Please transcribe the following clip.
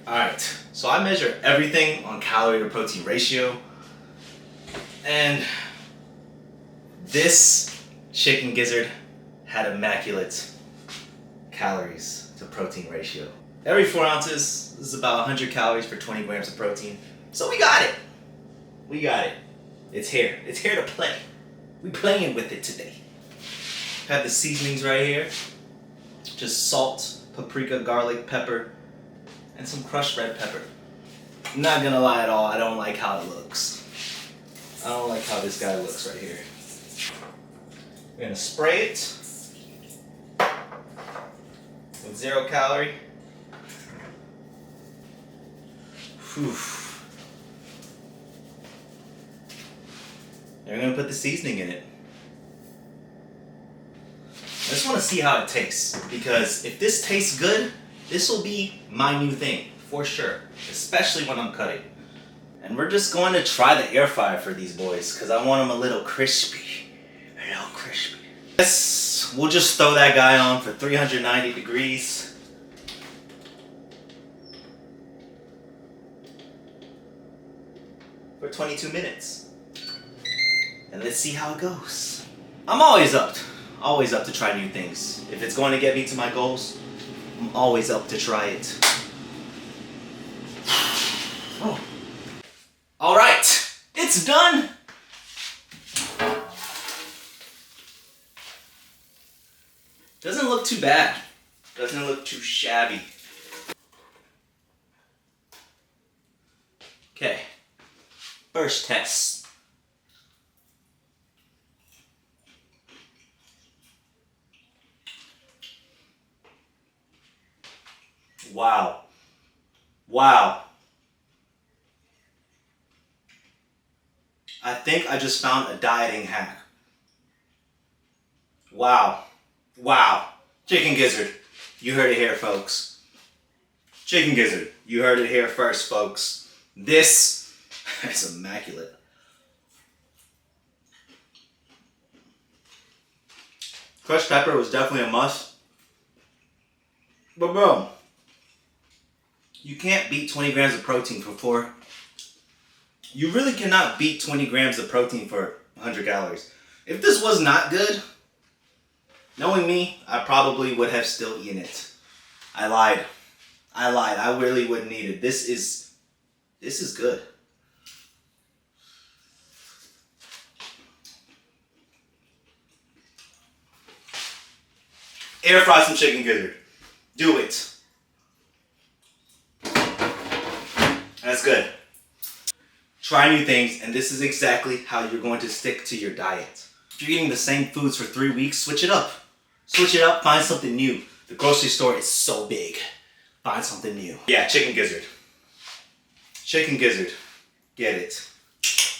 Alright, so I measure everything on calorie to protein ratio, and this chicken gizzard had immaculate calories to protein ratio. Every 4 ounces is about 100 calories for 20 grams of protein. So we got it. We got it. It's here. It's here to play. We playing with it today. Have the seasonings right here. Just salt, paprika, garlic, pepper, and some crushed red pepper. I'm not gonna lie at all, I don't like how it looks. I don't like how this guy looks right here. We're gonna spray it with 0 calorie. Whew. And we're gonna put the seasoning in it. I just want to see how it tastes, because if this tastes good, this will be my new thing for sure, especially when I'm cutting. And we're just going to try the air fryer for these boys because I want them a little crispy. A little crispy. Yes, we'll just throw that guy on for 390 degrees. For 22 minutes. And let's see how it goes. I'm always up to try new things. If it's going to get me to my goals, I'm always up to try it. Oh. All right, it's done. Doesn't look too bad. Doesn't look too shabby. Okay, first test. Wow. Wow. I think I just found a dieting hack. Wow. Wow. Chicken gizzard. You heard it here, folks. Chicken gizzard. You heard it here first, folks. This is immaculate. Crushed pepper was definitely a must. But bro, you can't beat 20 grams of protein for 4. You really cannot beat 20 grams of protein for 100 calories. If this was not good, knowing me, I probably would have still eaten it. I lied. I really wouldn't eat it. This is good. Air fry some chicken gizzard. Do it. That's good. Try new things, and this is exactly how you're going to stick to your diet. If you're eating the same foods for 3 weeks, switch it up. Switch it up, find something new. The grocery store is so big. Find something new. Yeah, chicken gizzard. Chicken gizzard. Get it.